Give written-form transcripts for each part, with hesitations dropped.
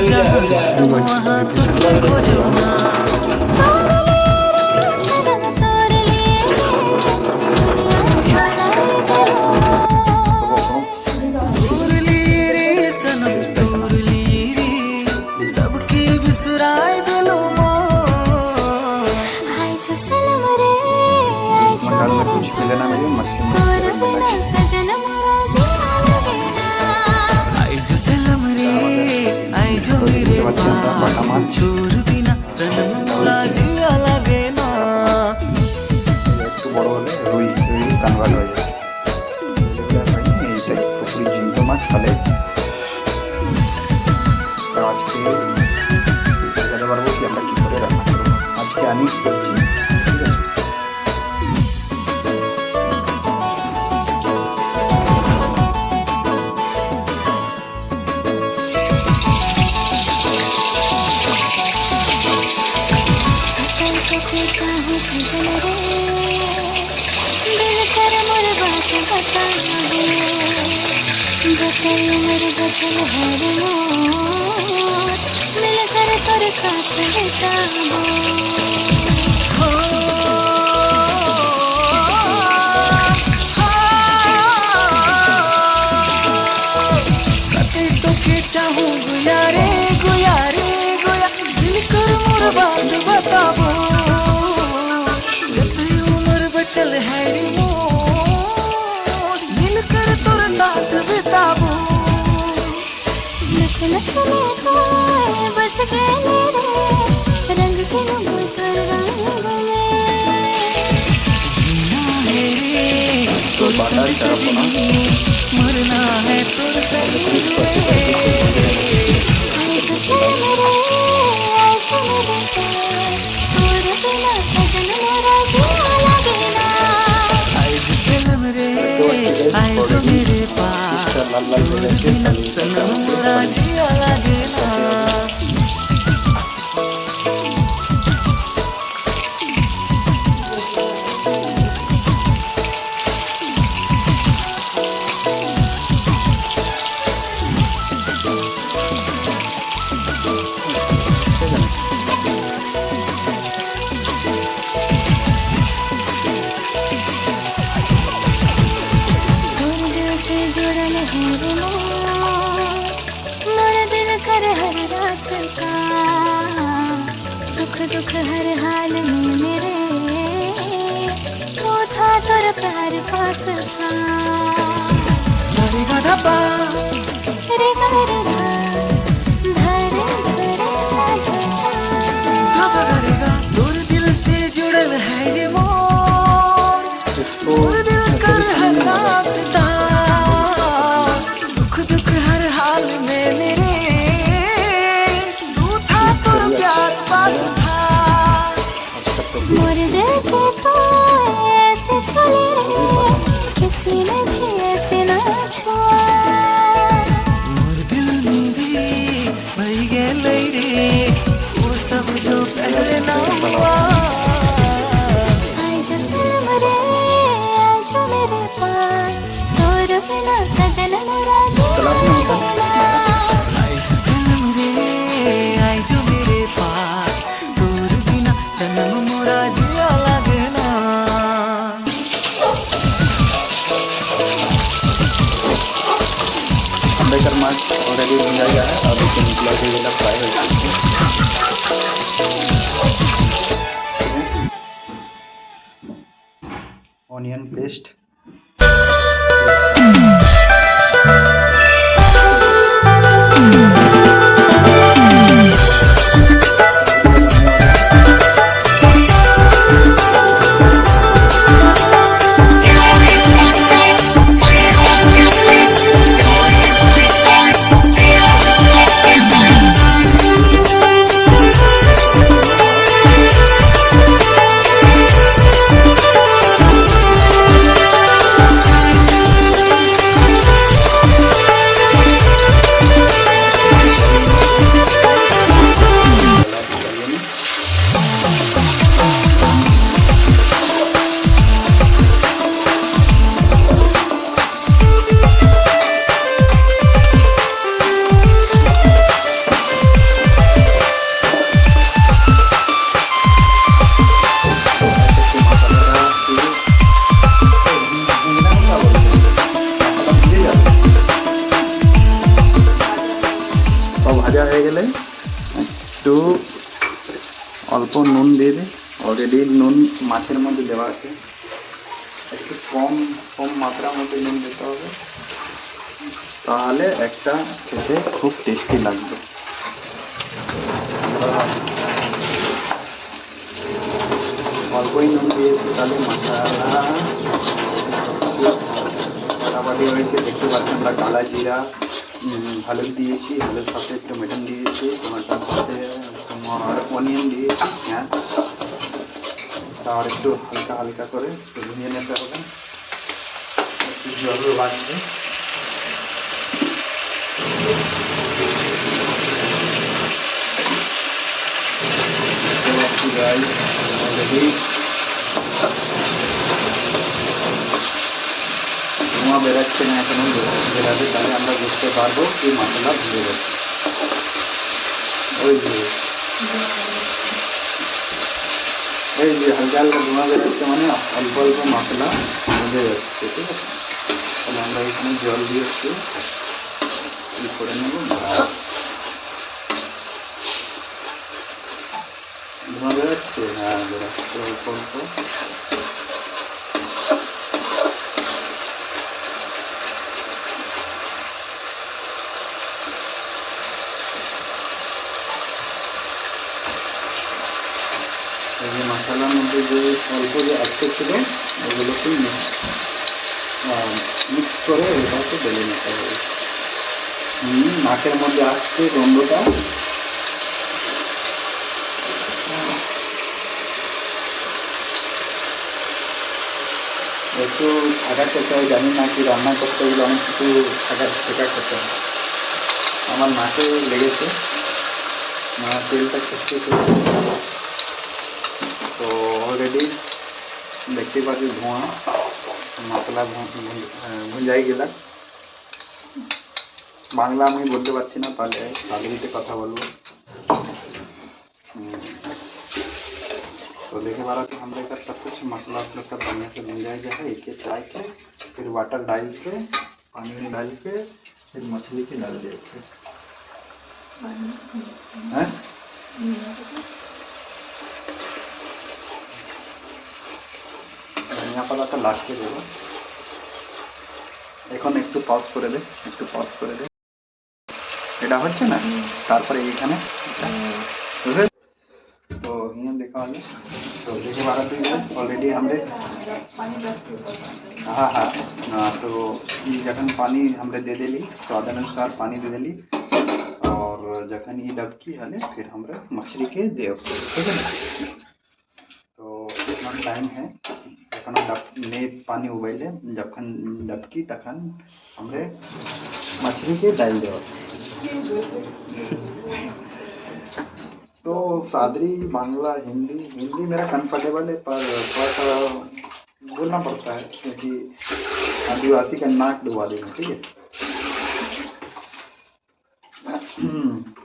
जहाँ सुनो वहाँ तुमको खोजो ना। तोर लिए रे सनम तोर लिए रे सबके बिसराए दिलो हाय जो सनम रे हाय जो मेरे तोर बिना सजन मोरा जिया लगे ना। हाय जो सनम रे हाय जो मेरे पास तोर बिना सनम मोरा जिया लगे ना। একটু বড় হলে রুই কনভার্ট হয়ে যায়। এইটাই পুকুরি জিন্ত মাছ ফেলে। আজকে দেখাতে পারবো কি আমরা কি করে রান্না করবো। আজকে আমি করছি, ঠিক আছে। उम्र बचल हर मोर मिलकर तोर साथ बिताबो। तो के चाहूँ गुया रे गुया रे गुया मिलकर मोर बात बताबो। जब उम्र बचल है रे मोर मिलकर तोर साथ बिताबो। नस नस में तो बस गए मेरे रंग के नमूतर रंग में। जीना है रे तोर संग सजनी मरना है तोर संग रे। हाय जो सनम रे हाय जो मेरे पास तोर बिना सजन मोरा जिया लगे ना। हाय जो सनम रे हाय जो मेरे पास तोर बिना सनम मोरा जिया लगे ना। तोर दिल से जुड़ल है रे मोर दिल कर हर रास्ता। सुख दुख हर हाल में मेरे तू था तोर प्यार पास था। सारे गाधा पा रे गा रे धा धरे धरे सा धा सा। धपा करेगा तोर दिल से जुड़ल है रे मोर तोर दिल कर हर रास्ता। सुख दुख हर हाल में मेरे तू था तोर प्यार पास था। मोर दिल के तो ऐसे छुए किसी ने भी ऐसे ना छुआ। मोर दिल में भी भई गेलै रे वो सब जो पहले ना हुआ। हाय जो सनम रे हाय जो मेरे पास तोर बिना सजन मोरा जिया लगे ना। हाय जो सनम रे हाय जो मेरे पास तोर बिना सनम मोरा जिया लगे ना। अंबेकर माछ ऑलरेडी भुंजा गया है। अब इसे निकला के फ्राई हो जाएगी। ऑनियन पेस्ट অল্প নুন দিয়ে দিই। অলরেডি নুন মাছের মধ্যে দেওয়া আছে, একটু কম কম মাত্রার মধ্যে নুন দিতে হবে, তাহলে একটা খেতে খুব টেস্টি লাগবে। অল্পই নুন দিয়েছি, তাহলে মশলা ফাটাফাটি হয়েছে। দেখতে পাচ্ছি আমরা কালা জিরা, হলুদ দিয়েছি, হলুদ সাথে একটু টমেটো দিয়েছি, টমেটোর সাথে তোমার অনিয়ন দিয়েছি, পেঁয়াজ, আর একটু হালকা হালকা করে একটু ভুঁজে নিতে হবে। একটু জল লাগবে। অলরেডি ধোঁয়া বেরোচ্ছে না, এখনো বেরোবে, তাহলে আমরা বুঝতে পারবো কি মশলা ভুলে যাচ্ছে। ওই যে এই যে হালকা হালকা ধোঁয়া বেরোচ্ছে, মানে অল্প অল্প মশলা ভুলে যাচ্ছে, ঠিক আছে। তাহলে আমরা এখানে জল দিয়ে একটু ই করে নেব। ধোঁয়া বেরোচ্ছে, হ্যাঁ বেরোচ্ছে অল্প অল্প। এই যে মশলার মধ্যে যে অল্প যে আটকে ছিল ওগুলোকে মিক্স করে এটাকে বেলে নিতে হবে। নাকের মধ্যে আসছে গন্ধটা। একটু থাকা খেতে হয়, জানি না কি রান্না করতে গেলে অনেক কিছু শেখা করতে হয়। আমার নাকে লেগেছে, তেলটা খেতে। তো অলরেডি দেখতে পাচ্ছি ধোঁয়া, মশলা ভুঁজাই গেলাম। বাংলা আমি বলতে পারছি না, তাহলে সাদরিতে কথা বলবো। तो देखने वाला कि हम लोग का सब कुछ मसाला वसला सब बढ़िया से बन जाएगा है। एक एक डाल के फिर वाटर डाल के पानी में डाल के फिर मछली के डाल देते हैं। ধনিয়া পাতাটা লাস্টে দেবো। এখন একটু পজ করে দে, একটু পজ করে দে। এটা হচ্ছে না, তারপরে এইখানে तो यहाँ देखा वाले तो देखे बारह तो ऑलरेडी हमने हाँ हाँ हाँ तो जखन पानी हमने दे दिली, स्वाद अनुसार पानी दे दिली, और जखन ये डबकी हले फिर हमरे मछली के देव, ठीक है ना। तो इतना टाइम है जखन ने पानी उबैले, जखन डबकी तखन हमरे मछली के डाल देव। तो सादरी बांग्ला हिंदी, हिंदी मेरा कंफर्टेबल है, पर थोड़ा सा बोलना पड़ता है क्योंकि आदिवासी का नाक डुबा देंगे, ठीक है।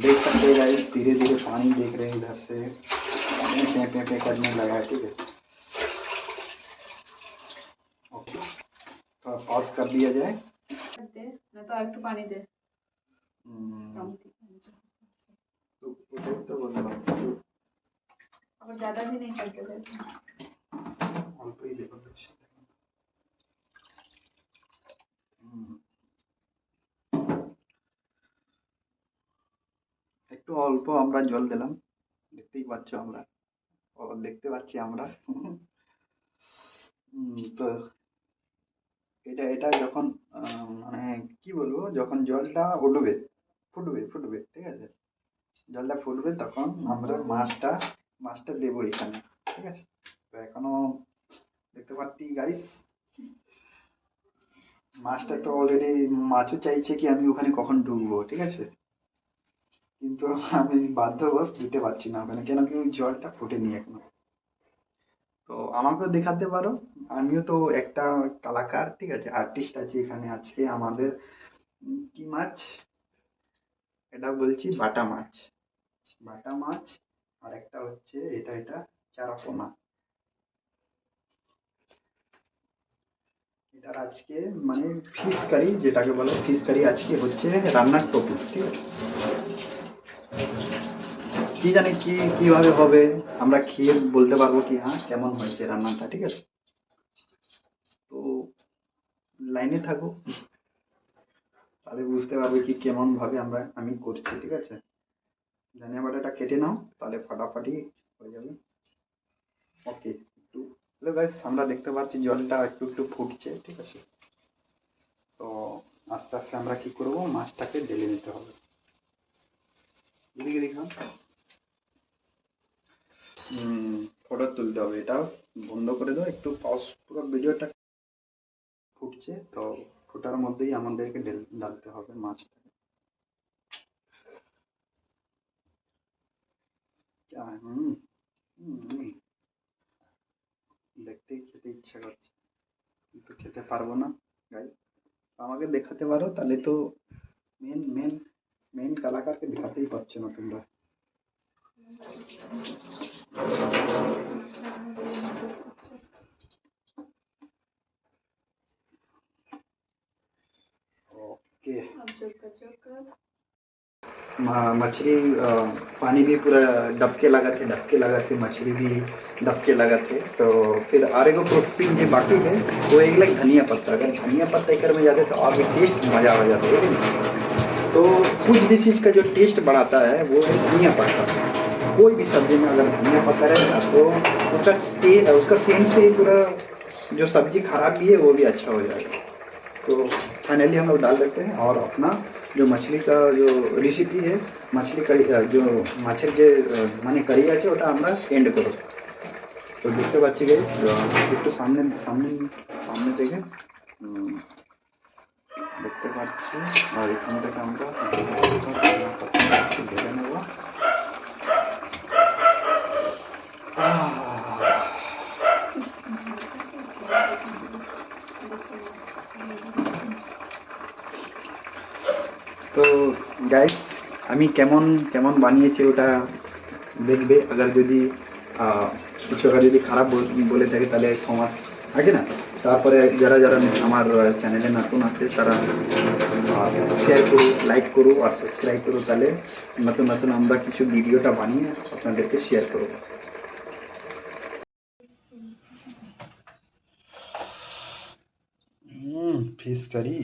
देख सकते हैं गाइस, धीरे धीरे पानी देख रहे हैं इधर से पे करने लगा है, ठीक है। ओके, तो पॉज कर दिया जाए। ना तो एक पानी दे। तो बोल रहा हूँ अब ज्यादा भी नहीं करके दे। অল্প ही देखो कुछ। একটু অল্প আমরা জল দিলাম, দেখতেই পাচ্ছ আমরা, দেখতে পাচ্ছি আমরা। তো এটা এটা যখন মানে কি বলবো, যখন জলটা উঠবে ফুটবে ফুটবে, ঠিক আছে, জলটা ফুটবে তখন আমরা মাছটা দেবো এখানে, ঠিক আছে। তো এখনো দেখতে পাচ্ছি গাইস, মাছটা তো অলরেডি, মাছও চাইছে কি আমি ওখানে কখন ঢুকবো, ঠিক আছে, কিন্তু আমি বাধ্যবশ দিতে পারছি না ওখানে, কেন কি ওই জলটা ফুটেনি এখনো। তো আমাকেও দেখাতে পারো, আমিও তো একটা কলাকার, ঠিক আছে, আর্টিস্ট আছি এখানে। আজকে আমাদের কি মাছ, এটা বলছি বাটা মাছ, বাটা মাছ, আর একটা হচ্ছে এটা চারাপোনা। এটার আজকে মানে ফিশ কারি, যেটাকে বলে ফিশ কারি, আজকে হচ্ছে রান্নার টপিক, ঠিক আছে। কি জানি কিভাবে হবে, আমরা খেয়ে বলতে পারবো কি হ্যাঁ কেমন হয়েছে রান্নাটা, ঠিক আছে? তো লাইনে থাকো, তাহলে বুঝতে পারবে কি কেমন ভাবে আমি করছি, ঠিক আছে? ধনিয়া বাটাটা কেটে নাও, তাহলে ফাটাফাটি হয়ে যাবে। ওকে, একটু হ্যালো গাইস, আমরা দেখতে পাচ্ছি জলটা একটু একটু ফুটছে, ঠিক আছে? তো আস্তে আস্তে আমরা কি করব, মাছটাকে ঢেলে নিতে হবে। এদিকে দেখুন, ফটো তুলতে হবে, এটা বন্ধ করে দাও একটু, পজ পুরো ভিডিওটা। ফুটছে তো, ফোটার মধ্যেই আমাদেরকে ডালতে হবে মাছটা। হুম হুম, দেখতেই খেতে ইচ্ছা করছে, কিন্তু খেতে পারবো না গাইস। আমাকে দেখাতে পারো তাহলে তো, মেন মেন মেন কলাকারকে দেখাতেই পারছো না তোমরা। ओके, अब चुप मछली पानी भी पूरा डबके लगा थे मछली भी डबके लगा थे। तो फिर और एक प्रोसेसिंग जो बाकी है वो एक लाइक धनिया पत्ता, अगर धनिया पत्ता एक में जाते तो और भी टेस्ट मज़ा आ जाता है लेकिन। तो कुछ भी चीज़ का जो टेस्ट बढ़ाता है वो है धनिया पत्ता। कोई भी सब्जी में अगर धनिया पत्ता रहेगा तो उसका सेंट से ही पूरा जो सब्जी खराब भी है वो भी अच्छा हो जाएगा। तो फाइनली हम लोग डाल देते हैं और अपना जो मछली का जो रेसिपी है, मछली करी जो মাছের যে মানে কারি আছে ওটা আমরা এন্ড করব। তো দেখতে পাচ্ছি গাইস, একটু সামনে সামনে সামনে থেকে দেখতে পাচ্ছি, আর এখান থেকে আমরা ঢেলে নেব। তো গাইস, আমি কেমন কেমন বানিয়েছি ওটা দেখবে, আগার যদি কিছু আগার যদি খারাপ বলে থাকে তাহলে ক্ষমা থাকে না। তারপরে যারা যারা আমার চ্যানেলে নতুন আছে তারা শেয়ার করো, লাইক করো আর সাবস্ক্রাইব করো, তাহলে নতুন নতুন আমরা কিছু ভিডিওটা বানিয়ে আপনাদেরকে শেয়ার করব। ফিশ কারি।